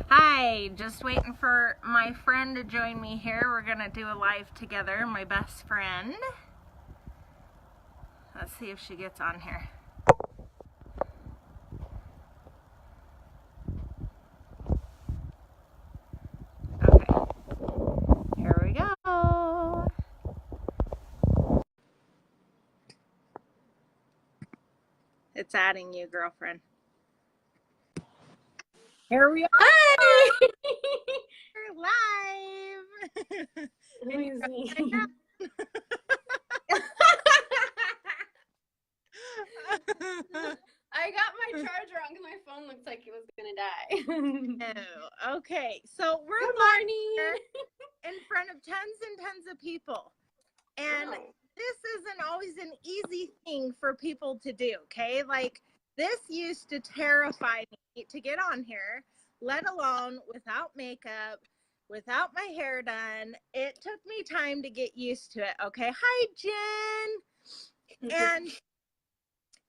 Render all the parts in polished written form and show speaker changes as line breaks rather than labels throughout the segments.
Hi, just waiting for my friend to join me here. We're gonna do a live together, my best friend. Let's see if she gets on here. Okay, here we go. It's adding you, girlfriend. Here we are.
Hi!
We're live.
Let me see. I got my charger wrong because my phone looks like it was gonna die.
Oh, okay, so we're
Good
live
morning.
here in front of tons and tons of people. And this isn't always an easy thing for people to do, okay? Like, this used to terrify me to get on here, let alone without makeup, without my hair done. It took me time to get used to it, okay? Hi, Jen. And,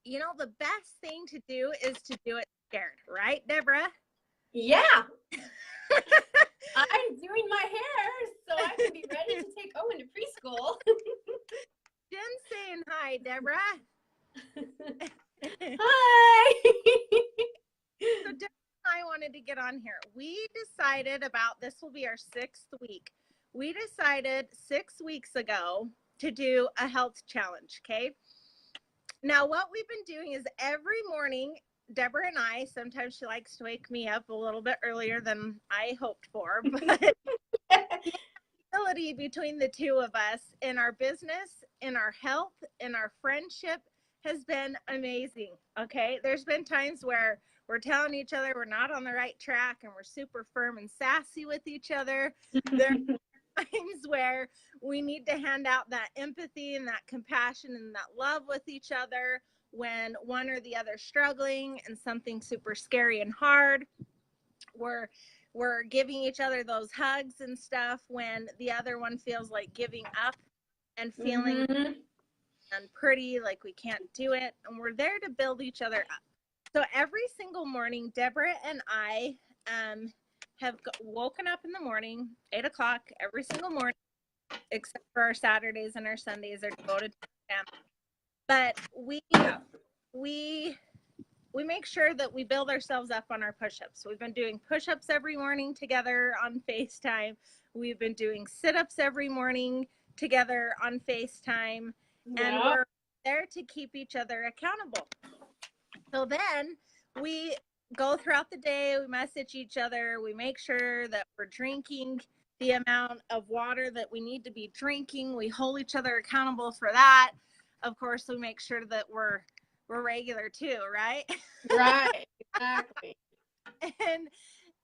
you know, the best thing to do is to do it scared, right, Deborah?
Yeah. I'm doing my hair so I can be ready to take Owen to preschool.
Jen's saying hi, Deborah.
Hi.
So Deborah and I wanted to get on here. We decided this will be our 6th week. We decided 6 weeks ago to do a health challenge, okay? Now, what we've been doing is every morning, Deborah and I, sometimes she likes to wake me up a little bit earlier than I hoped for, but the ability between the two of us in our business, in our health, in our friendship has been amazing. Okay. There's been times where we're telling each other we're not on the right track and we're super firm and sassy with each other. There are times where we need to hand out that empathy and that compassion and that love with each other when one or the other is struggling and something super scary and hard. We're giving each other those hugs and stuff when the other one feels like giving up and feeling pretty like we can't do it, and we're there to build each other up. So every single morning, Deborah and I have woken up in the morning 8 o'clock every single morning, except for our Saturdays and our Sundays are devoted to family. But we make sure that we build ourselves up on our push-ups. We've been doing push-ups every morning together on FaceTime. We've been doing sit-ups every morning together on FaceTime. And we're there to keep each other accountable. So then we go throughout the day, we message each other, we make sure that we're drinking the amount of water that we need to be drinking. We hold each other accountable for that. Of course, we make sure that we're regular too, right?
Right, exactly.
And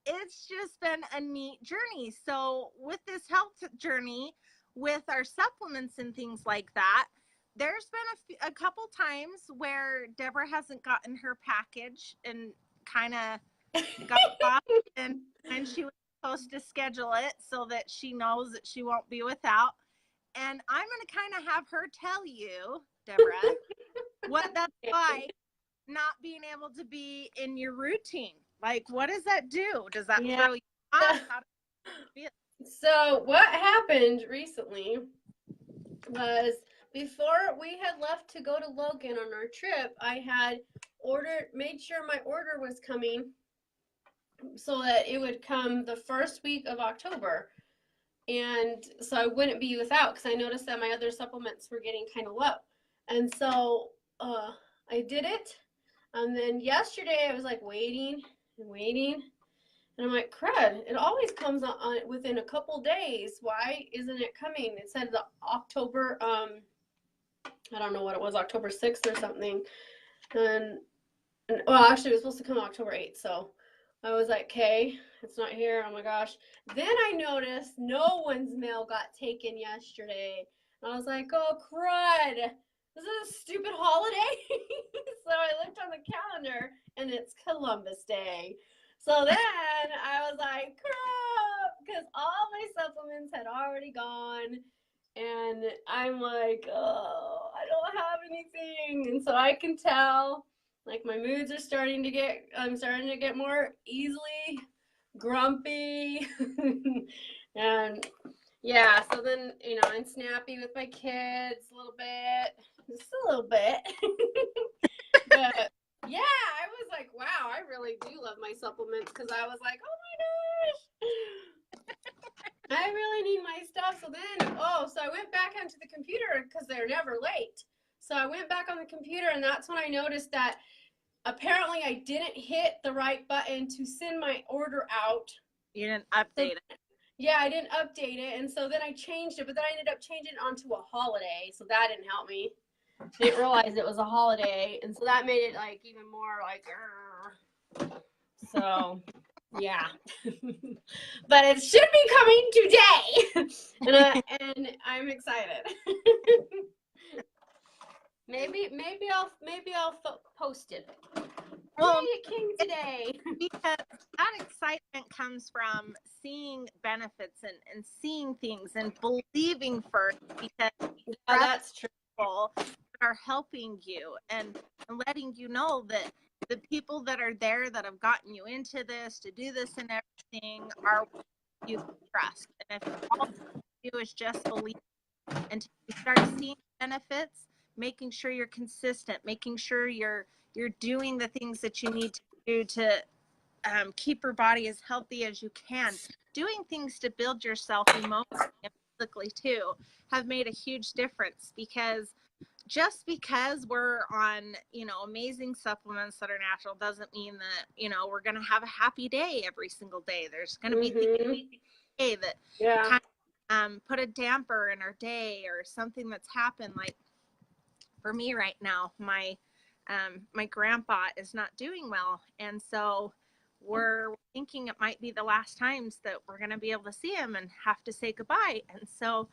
it's just been a neat journey. So with this health journey, with our supplements and things like that, there's been a couple times where Deborah hasn't gotten her package and kind of got lost, and she was supposed to schedule it so that she knows that she won't be without. And I'm going to kind of have her tell you, Deborah, what that's like not being able to be in your routine. Like, what does that do? Does that throw you off?
So what happened recently was before we had left to go to Logan on our trip, I had made sure my order was coming so that it would come the first week of October. And so I wouldn't be without, because I noticed that my other supplements were getting kind of low. And so I did it. And then yesterday I was like waiting and waiting. And I'm like, crud, it always comes on within a couple days. Why isn't it coming? It said the October, I don't know what it was, October 6th or something. And well, actually, it was supposed to come October 8th. So I was like, okay, it's not here. Oh my gosh. Then I noticed no one's mail got taken yesterday. And I was like, oh, crud. This is a stupid holiday. So I looked on the calendar and it's Columbus Day. So then I was like, crap, because all my supplements had already gone. And I'm like, oh, I don't have anything. And so I can tell, like, my moods are I'm starting to get more easily grumpy. And yeah, so then, and snappy with my kids a little bit, just a little bit. But yeah, I was like, wow, I really do love my supplements, because I was like, oh my gosh, I really need my stuff. So I went back onto the computer, because they're never late. So I went back on the computer, and that's when I noticed that apparently I didn't hit the right button to send my order out.
You didn't update it.
Yeah, I didn't update it, and so then I changed it, but then I ended up changing it onto a holiday, so that didn't help me. I didn't realize it was a holiday, and so that made it like even more like, so yeah. But it should be coming today, and I'm excited. maybe I'll post it. Well, it came today.
Because that excitement comes from seeing benefits and seeing things and believing first, because
that's true.
People that are helping you and letting you know that the people that are there that have gotten you into this, to do this and everything, are you trust. And if all you do is just believe until you start seeing benefits, making sure you're consistent, making sure you're doing the things that you need to do to keep your body as healthy as you can, doing things to build yourself emotionally and physically too, have made a huge difference. Because just because we're on, amazing supplements that are natural doesn't mean that, we're going to have a happy day every single day. There's going to be things that kind of, put a damper in our day, or something that's happened. Like for me right now, my grandpa is not doing well, and so we're thinking it might be the last times that we're going to be able to see him and have to say goodbye. And so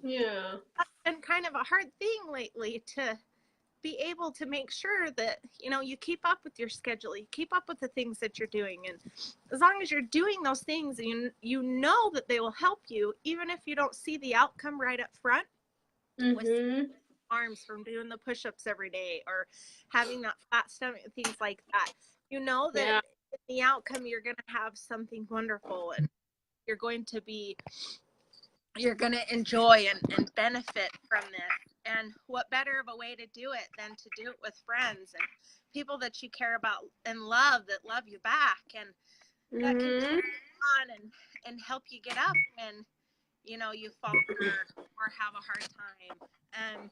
yeah,
that's been kind of a hard thing lately, to be able to make sure that you keep up with your schedule, you keep up with the things that you're doing, and as long as you're doing those things, you know that they will help you, even if you don't see the outcome right up front. With arms from doing the push-ups every day, or having that flat stomach, things like that, that in the outcome you're going to have something wonderful, and you're going to enjoy and benefit from this. And what better of a way to do it than to do it with friends and people that you care about and love, that love you back, and that can turn on and help you get up when you fall or have a hard time.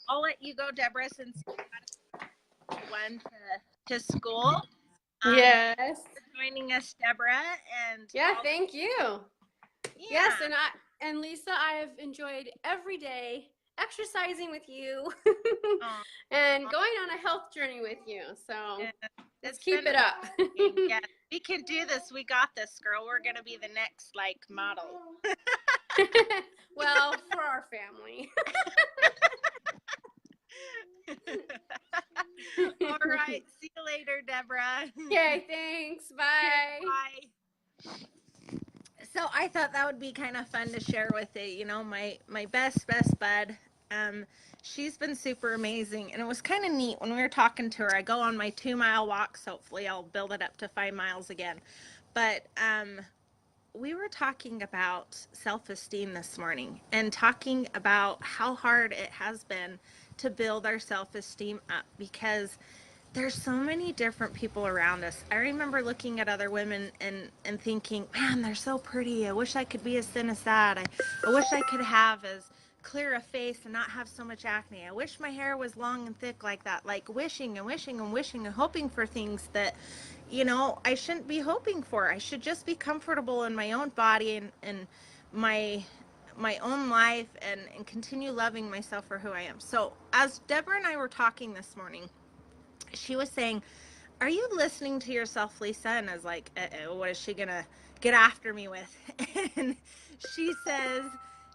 I'll let you go, Deborah, since you went to school.
Yes.
For joining us, Deborah. And
thank you. Yes, and Lisa, I have enjoyed every day exercising with you and going on a health journey with you. So let's keep it up.
Yeah, we can do this. We got this, girl. We're gonna be the next model.
Well, for our family.
All right. See you later, Deborah.
Okay, thanks. Bye.
Bye. So I thought that would be kind of fun to share with you. My best bud. She's been super amazing, and it was kind of neat when we were talking to her. I go on my 2-mile walks. Hopefully, I'll build it up to 5 miles again. But we were talking about self-esteem this morning, and talking about how hard it has been to build our self-esteem up, because there's so many different people around us. I remember looking at other women and thinking, man, they're so pretty. I wish I could be as thin as that. I wish I could have as clear a face and not have so much acne. I wish my hair was long and thick like that. Like wishing and wishing and wishing and hoping for things that, I shouldn't be hoping for. I should just be comfortable in my own body and my own life, and continue loving myself for who I am. So as Deborah and I were talking this morning, she was saying, are you listening to yourself, Lisa? And I was like, what is she gonna get after me with? And she says,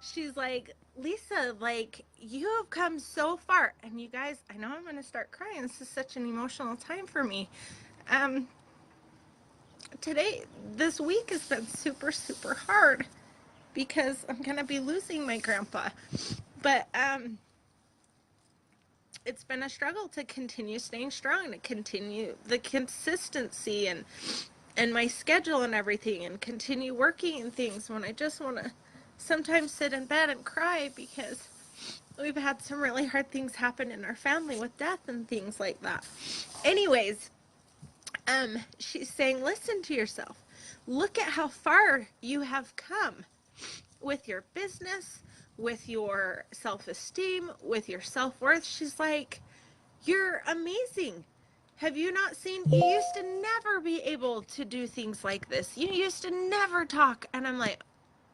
she's like, Lisa, like, you have come so far. And you guys, I know I'm gonna start crying. This is such an emotional time for me. This week has been super, super hard, because I'm gonna be losing my grandpa. But it's been a struggle to continue staying strong, to continue the consistency and and my schedule and everything and continue working and things when I just want to sometimes sit in bed and cry because we've had some really hard things happen in our family with death and things like that. Anyways, she's saying, listen to yourself. Look at how far you have come with your business, with your self-esteem, with your self-worth. She's like, you're amazing. Have you not seen? You used to never be able to do things like this. You used to never talk. And I'm like,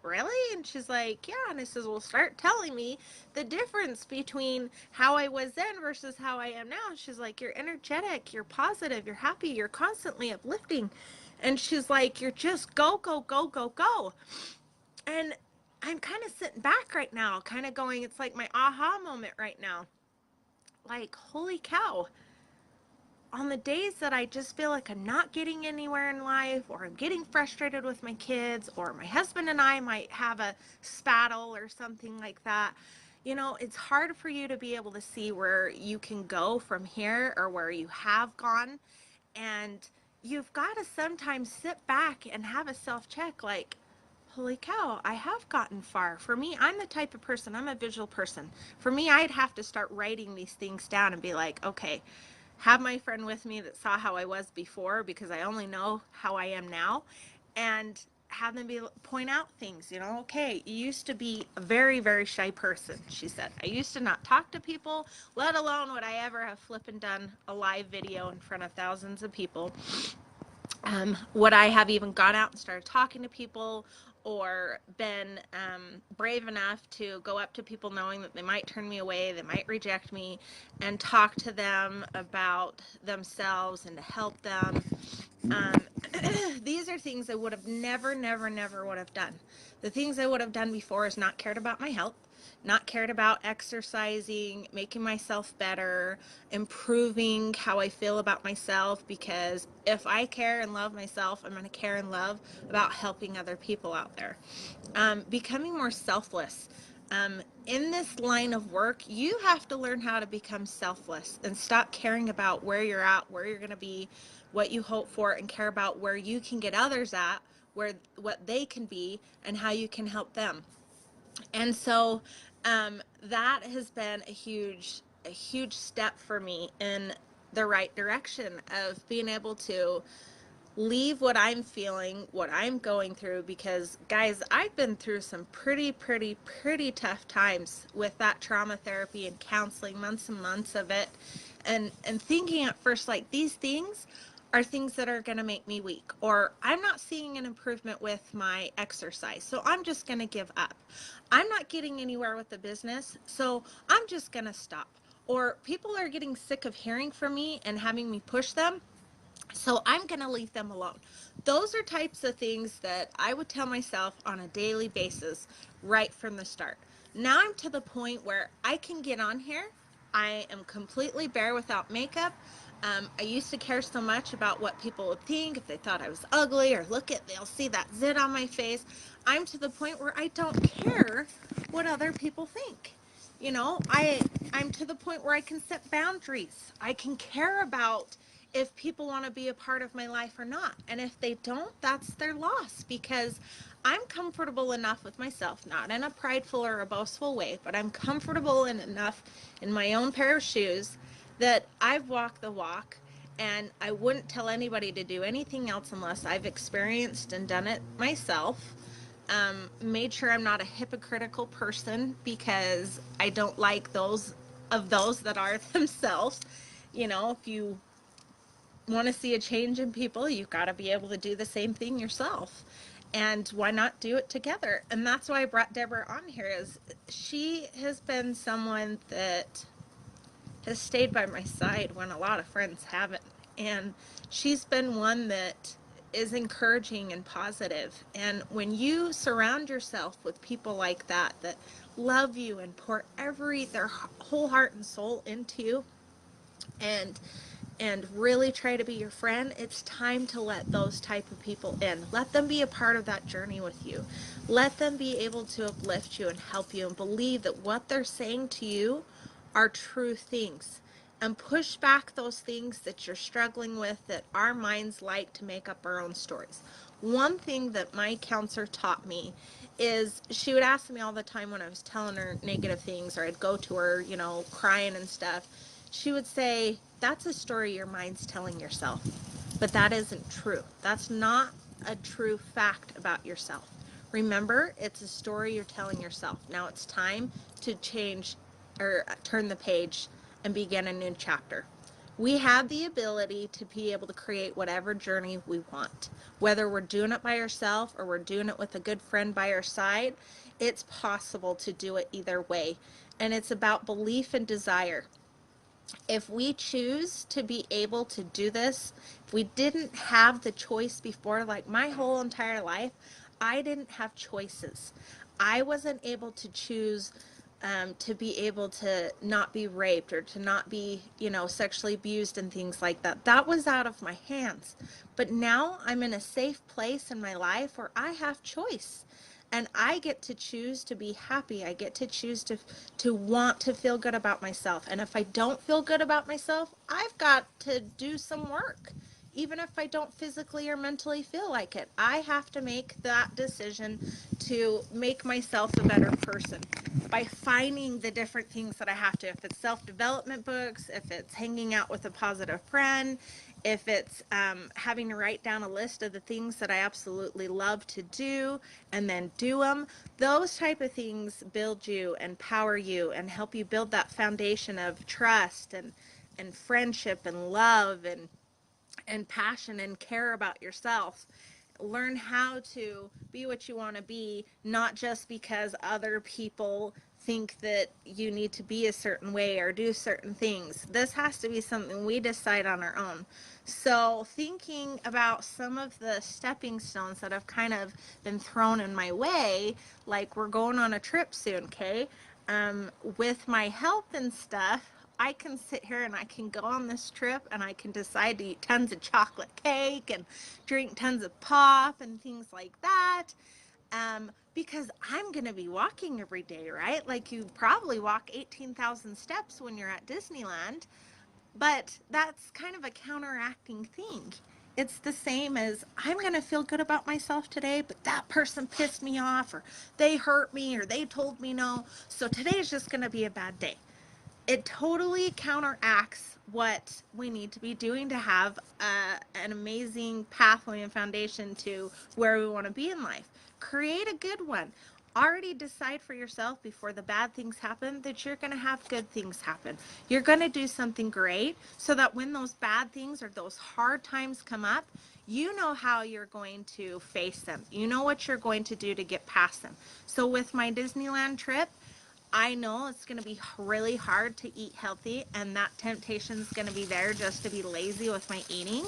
really? And she's like, yeah. And I says, well, start telling me the difference between how I was then versus how I am now. And she's like, you're energetic, you're positive, you're happy, you're constantly uplifting. And she's like, you're just go, go, go, go, go. And I'm kind of sitting back right now, kind of going, it's like my aha moment right now. Like, holy cow. On the days that I just feel like I'm not getting anywhere in life, or I'm getting frustrated with my kids, or my husband and I might have a spattle or something like that, you know, it's hard for you to be able to see where you can go from here or where you have gone. And you've got to sometimes sit back and have a self-check, like, holy cow, I have gotten far. For me, I'm the type of person, I'm a visual person. For me, I'd have to start writing these things down and be like, okay, have my friend with me that saw how I was before, because I only know how I am now, and have them point out things, you know, okay, you used to be a very, very shy person, she said. I used to not talk to people, let alone would I ever have flippin' done a live video in front of thousands of people. Would I have even gone out and started talking to people, or been brave enough to go up to people knowing that they might turn me away, they might reject me, and talk to them about themselves and to help them. Um, these are things I would have never, never, never would have done. The things I would have done before is not cared about my health, not cared about exercising, making myself better, improving how I feel about myself, because if I care and love myself, I'm going to care and love about helping other people out there. Becoming more selfless. In this line of work, you have to learn how to become selfless and stop caring about where you're at, where you're going to be, what you hope for, and care about where you can get others at, where what they can be, and how you can help them. And so that has been a huge step for me in the right direction of being able to leave what I'm feeling, what I'm going through, because guys, I've been through some pretty tough times with that trauma therapy and counseling, months and months of it, and thinking at first, like, these things are things that are going to make me weak, or I'm not seeing an improvement with my exercise, so I'm just going to give up. I'm not getting anywhere with the business, so I'm just going to stop. Or people are getting sick of hearing from me and having me push them, so I'm going to leave them alone. Those are types of things that I would tell myself on a daily basis right from the start. Now I'm to the point where I can get on here. I am completely bare without makeup. I used to care so much about what people would think, if they thought I was ugly, or they'll see that zit on my face. I'm to the point where I don't care what other people think. You know, I'm to the point where I can set boundaries. I can care about if people want to be a part of my life or not. And if they don't, that's their loss, because I'm comfortable enough with myself, not in a prideful or a boastful way, but I'm comfortable enough in my own pair of shoes that I've walked the walk, and I wouldn't tell anybody to do anything else unless I've experienced and done it myself. Made sure I'm not a hypocritical person, because I don't like those that are themselves. You know, if you want to see a change in people, you've got to be able to do the same thing yourself. And why not do it together? And that's why I brought Deborah on here, is she has been someone that has stayed by my side when a lot of friends haven't. And she's been one that is encouraging and positive. And when you surround yourself with people like that, that love you and pour their whole heart and soul into you, and really try to be your friend, it's time to let those type of people in. Let them be a part of that journey with you. Let them be able to uplift you and help you, and believe that what they're saying to you are true things. and push back those things that you're struggling with, that our minds like to make up our own stories. One thing that my counselor taught me is she would ask me all the time when I was telling her negative things, or I'd go to her, you know, crying and stuff. She would say, that's a story your mind's telling yourself. But that isn't true. That's not a true fact about yourself. Remember, it's a story you're telling yourself. Now it's time to change or turn the page and begin a new chapter. We have the ability to be able to create whatever journey we want. Whether we're doing it by ourselves or we're doing it with a good friend by our side, it's possible to do it either way. And it's about belief and desire. If we choose to be able to do this, if we didn't have the choice before, like my whole entire life, I didn't have choices. I wasn't able to choose to be able to not be raped or to not be, you know, sexually abused and things like that. That was out of my hands. But now I'm in a safe place in my life where I have choice. And I get to choose to be happy. I get to choose to want to feel good about myself. And if I don't feel good about myself, I've got to do some work. Even if I don't physically or mentally feel like it, I have to make that decision to make myself a better person by finding the different things that I have to. If it's self-development books, if it's hanging out with a positive friend, if it's having to write down a list of the things that I absolutely love to do and then do them, those type of things build you and power you and help you build that foundation of trust and friendship and love and passion and care about yourself. Learn how to be what you want to be, not just because other people think that you need to be a certain way or do certain things. This has to be something we decide on our own. So thinking about some of the stepping stones that have kind of been thrown in my way, like we're going on a trip soon, okay? With my health and stuff, I can sit here and I can go on this trip and I can decide to eat tons of chocolate cake and drink tons of pop and things like that. Because I'm going to be walking every day, right? Like you probably walk 18,000 steps when you're at Disneyland, but that's kind of a counteracting thing. It's the same as I'm going to feel good about myself today, but that person pissed me off or they hurt me or they told me no. So today's just going to be a bad day. It totally counteracts what we need to be doing to have an amazing pathway and foundation to where we want to be in life. Create a good one. Already decide for yourself before the bad things happen that you're going to have good things happen. You're going to do something great so that when those bad things or those hard times come up, you know how you're going to face them. You know what you're going to do to get past them. So with my Disneyland trip, I know it's going to be really hard to eat healthy, and that temptation is going to be there just to be lazy with my eating.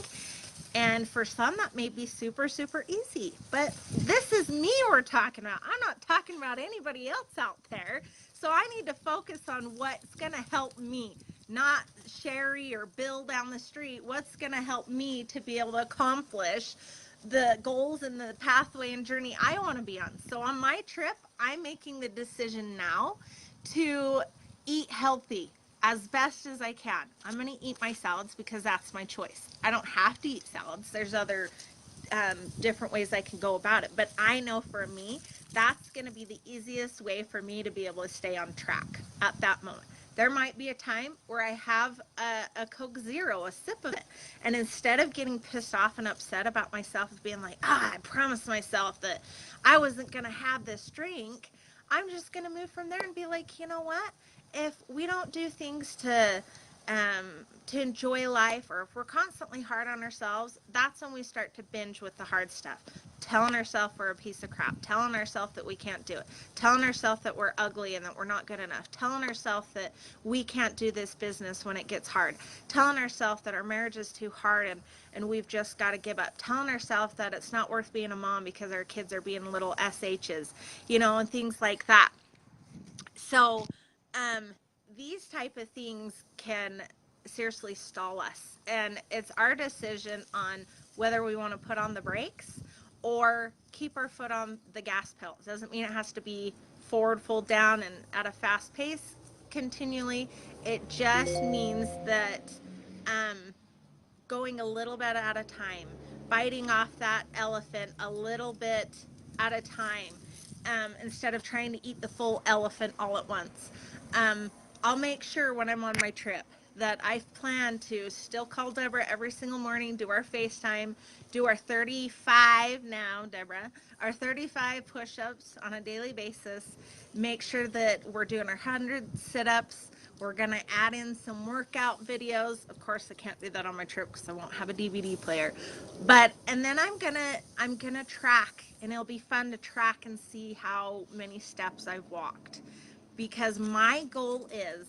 And for some, that may be super, super easy. But this is me we're talking about. I'm not talking about anybody else out there. So I need to focus on what's going to help me, not Sherry or Bill down the street. What's going to help me to be able to accomplish the goals and the pathway and journey I want to be on. So on my trip, I'm making the decision now to eat healthy as best as I can. I'm going to eat my salads because that's my choice. I don't have to eat salads. There's other different ways I can go about it. But I know for me, that's going to be the easiest way for me to be able to stay on track at that moment. There might be a time where I have a Coke Zero, a sip of it. And instead of getting pissed off and upset about myself, being like, I promised myself that I wasn't going to have this drink, I'm just going to move from there and be like, you know what? If we don't do things to enjoy life, or if we're constantly hard on ourselves, that's when we start to binge with the hard stuff. Telling ourselves we're a piece of crap, telling ourselves that we can't do it, telling ourselves that we're ugly and that we're not good enough, telling ourselves that we can't do this business when it gets hard, telling ourselves that our marriage is too hard and we've just got to give up, telling ourselves that it's not worth being a mom because our kids are being little SHs, you know, and things like that. So, these type of things can seriously stall us, and it's our decision on whether we want to put on the brakes or keep our foot on the gas pedal. It doesn't mean it has to be forward, full down, and at a fast pace. continually. It just means that going a little bit at a time, biting off that elephant a little bit at a time, instead of trying to eat the full elephant all at once. I'll make sure when I'm on my trip that I've planned to still call Deborah every single morning, do our FaceTime, do our 35 now, Deborah, our 35 push-ups on a daily basis, make sure that we're doing our 100 sit-ups. We're going to add in some workout videos. Of course, I can't do that on my trip because I won't have a DVD player. And then I'm going to track, and it'll be fun to track and see how many steps I've walked. Because my goal is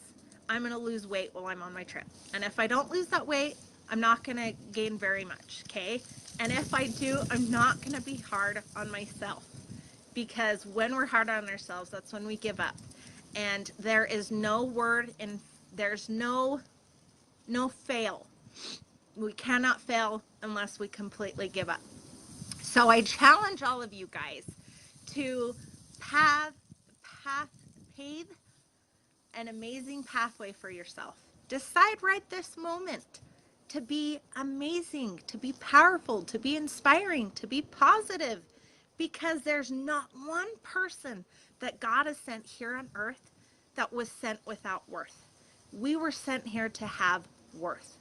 I'm going to lose weight while I'm on my trip. And if I don't lose that weight, I'm not going to gain very much, okay? And if I do, I'm not going to be hard on myself. Because when we're hard on ourselves, that's when we give up. And there is no word in, there's no fail. We cannot fail unless we completely give up. So I challenge all of you guys to pave an amazing pathway for yourself. Decide right this moment to be amazing, to be powerful, to be inspiring, to be positive, because there's not one person that God has sent here on earth that was sent without worth. We were sent here to have worth.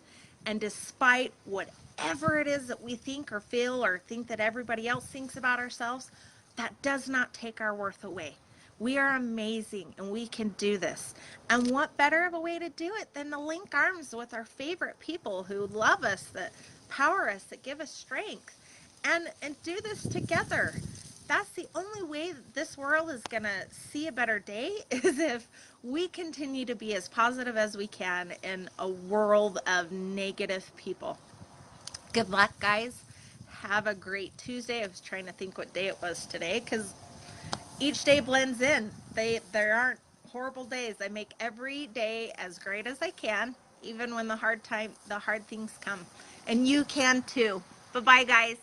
And despite whatever it is that we think or feel or think that everybody else thinks about ourselves, that does not take our worth away. We are amazing and we can do this. And what better of a way to do it than to link arms with our favorite people who love us, that power us, that give us strength, and do this together. That's the only way that this world is going to see a better day, is if we continue to be as positive as we can in a world of negative people. Good luck, guys. Have a great Tuesday. I was trying to think what day it was today because each day blends in. There aren't horrible days. I make every day as great as I can, even when the hard things come. And you can too. Bye-bye, guys.